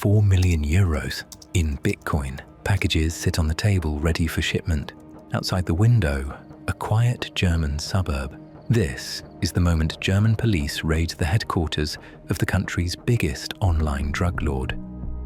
4 million euros. In Bitcoin, packages sit on the table ready for shipment. Outside the window, a quiet German suburb. This is the moment German police raid the headquarters of the country's biggest online drug lord.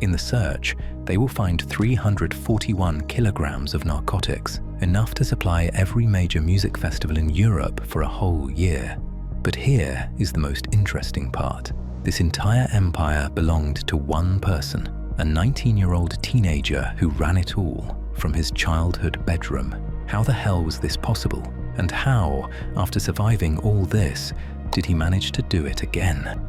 In the search, they will find 341 kilograms of narcotics, enough to supply every major music festival in Europe for a whole year. But here is the most interesting part. This entire empire belonged to one person, a 19-year-old teenager who ran it all from his childhood bedroom. How the hell was this possible? And how, after surviving all this, did he manage to do it again?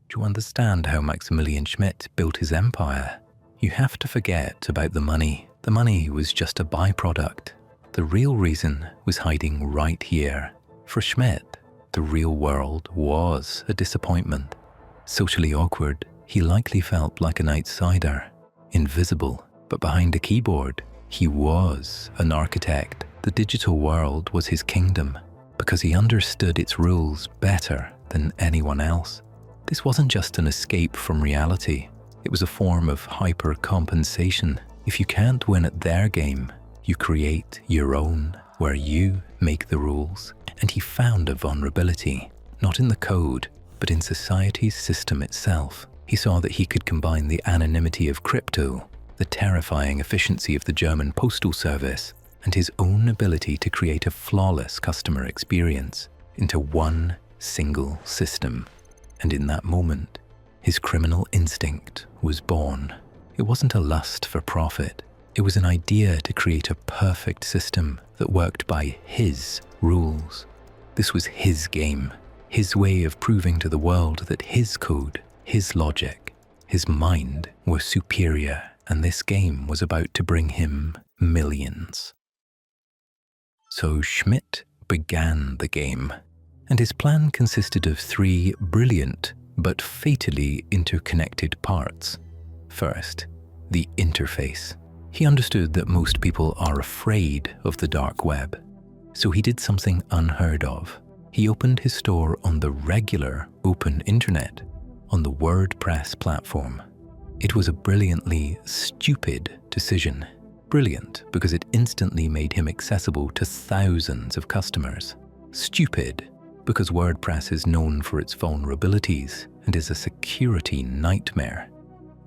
To understand how Maximilian Schmidt built his empire, you have to forget about the money. The money was just a byproduct. The real reason was hiding right here. For Schmidt, the real world was a disappointment. Socially awkward, he likely felt like an outsider, invisible, but behind a keyboard, he was an architect. The digital world was his kingdom because he understood its rules better than anyone else. This wasn't just an escape from reality. It was a form of hyper-compensation. If you can't win at their game, you create your own, where you make the rules. And he found a vulnerability, not in the code, but in society's system itself. He saw that he could combine the anonymity of crypto, the terrifying efficiency of the German postal service, and his own ability to create a flawless customer experience into one single system. And in that moment, his criminal instinct was born. It wasn't a lust for profit. It was an idea to create a perfect system that worked by his rules. This was his game, his way of proving to the world that his code, his logic, his mind were superior, and this game was about to bring him millions. So Schmidt began the game, and his plan consisted of 3 brilliant but fatally interconnected parts. First, the interface. He understood that most people are afraid of the dark web, so he did something unheard of. He opened his store on the regular open internet, on the WordPress platform. It was a brilliantly stupid decision. Brilliant because it instantly made him accessible to thousands of customers. Stupid because WordPress is known for its vulnerabilities and is a security nightmare.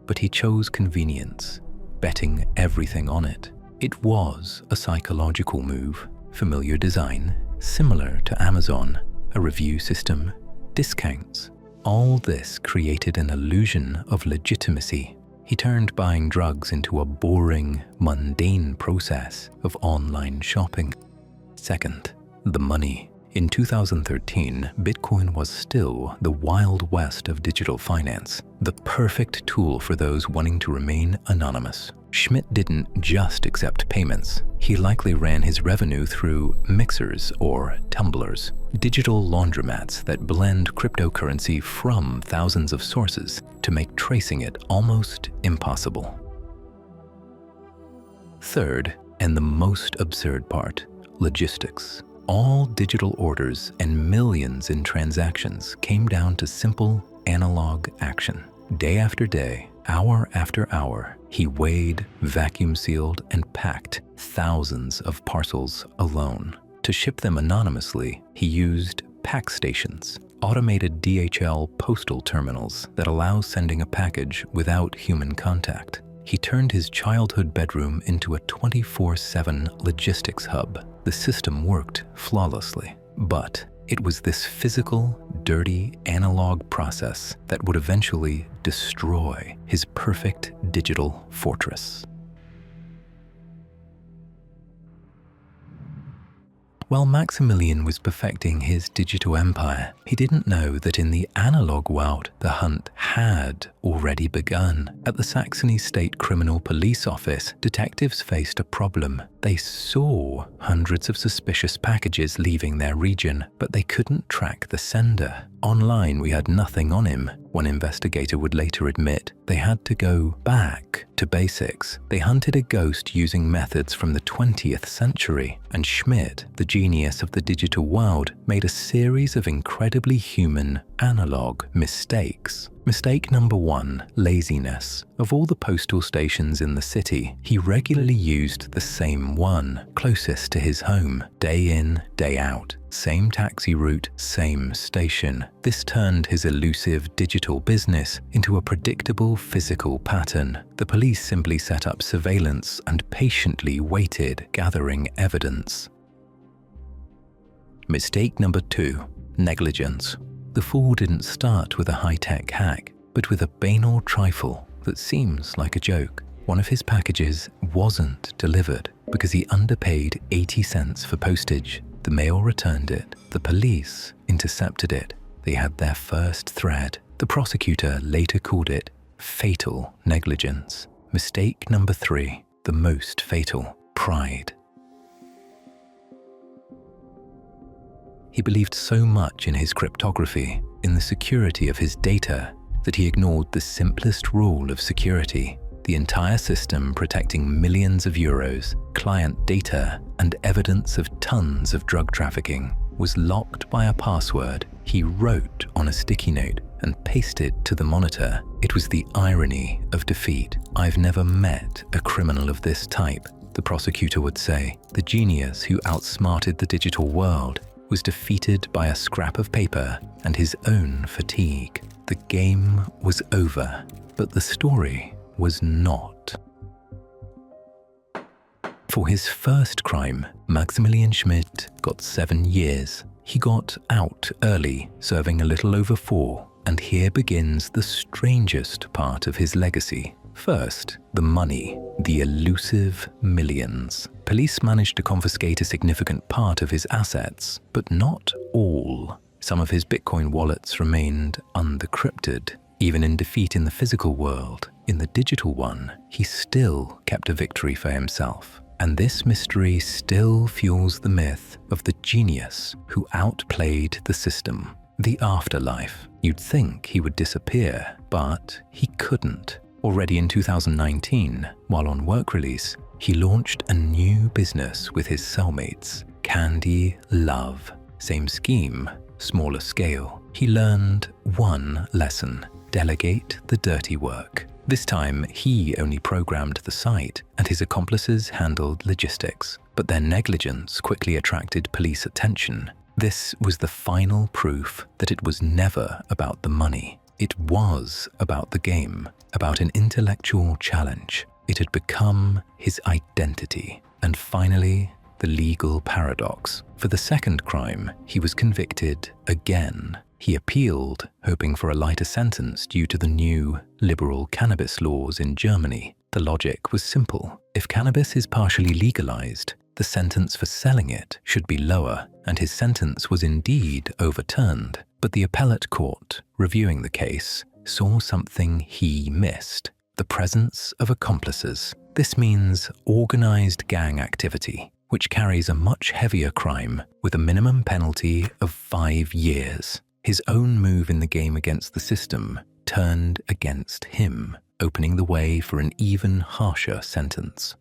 But he chose convenience, betting everything on it. It was a psychological move. Familiar design, similar to Amazon, a review system, discounts. All this created an illusion of legitimacy. He turned buying drugs into a boring, mundane process of online shopping. Second, the money. In 2013, Bitcoin was still the Wild West of digital finance, the perfect tool for those wanting to remain anonymous. Schmidt didn't just accept payments. He likely ran his revenue through mixers or tumblers, digital laundromats that blend cryptocurrency from thousands of sources to make tracing it almost impossible. Third, and the most absurd part, logistics. All digital orders and millions in transactions came down to simple analog action. Day after day, hour after hour, he weighed, vacuum sealed, and packed thousands of parcels alone. To ship them anonymously, he used pack stations, automated DHL postal terminals that allow sending a package without human contact. He turned his childhood bedroom into a 24/7 logistics hub. The system worked flawlessly, but it was this physical, dirty, analog process that would eventually destroy his perfect digital fortress. While Maximilian was perfecting his digital empire, he didn't know that in the analog world, the hunt had already begun. At the Saxony State Criminal Police Office, detectives faced a problem. They saw hundreds of suspicious packages leaving their region, but they couldn't track the sender. Online, we had nothing on him. One investigator would later admit they had to go back to basics. They hunted a ghost using methods from the 20th century, and Schmidt, the genius of the digital world, made a series of incredibly human, analog mistakes. Mistake number 1, laziness. Of all the postal stations in the city, he regularly used the same one, closest to his home, day in, day out. Same taxi route, same station. This turned his elusive digital business into a predictable physical pattern. The police simply set up surveillance and patiently waited, gathering evidence. Mistake number 2, negligence. The fool didn't start with a high-tech hack, but with a banal trifle that seems like a joke. One of his packages wasn't delivered because he underpaid 80 cents for postage. The mail returned it. The police intercepted it. They had their first thread. The prosecutor later called it fatal negligence. Mistake number 3, the most fatal, pride. He believed so much in his cryptography, in the security of his data, that he ignored the simplest rule of security. The entire system protecting millions of euros, client data, and evidence of tons of drug trafficking was locked by a password he wrote on a sticky note and pasted to the monitor. It was the irony of defeat. "I've never met a criminal of this type," the prosecutor would say. The genius who outsmarted the digital world was defeated by a scrap of paper and his own fatigue. The game was over, but the story was not. For his first crime, Maximilian Schmidt got 7 years. He got out early, serving a little over 4, and here begins the strangest part of his legacy. First, the money, the elusive millions. Police managed to confiscate a significant part of his assets, but not all. Some of his Bitcoin wallets remained undecrypted. Even in defeat in the physical world, in the digital one, he still kept a victory for himself. And this mystery still fuels the myth of the genius who outplayed the system. The afterlife. You'd think he would disappear, but he couldn't. Already in 2019, while on work release, he launched a new business with his cellmates, Candy Love. Same scheme, smaller scale. He learned one lesson: delegate the dirty work. This time, he only programmed the site, and his accomplices handled logistics. But their negligence quickly attracted police attention. This was the final proof that it was never about the money. It was about the game, about an intellectual challenge. It had become his identity. And finally, the legal paradox. For the second crime, he was convicted again. He appealed, hoping for a lighter sentence due to the new liberal cannabis laws in Germany. The logic was simple. If cannabis is partially legalized, the sentence for selling it should be lower, and his sentence was indeed overturned. But the appellate court, reviewing the case, saw something he missed: the presence of accomplices. This means organized gang activity, which carries a much heavier crime with a minimum penalty of 5 years. His own move in the game against the system turned against him, opening the way for an even harsher sentence.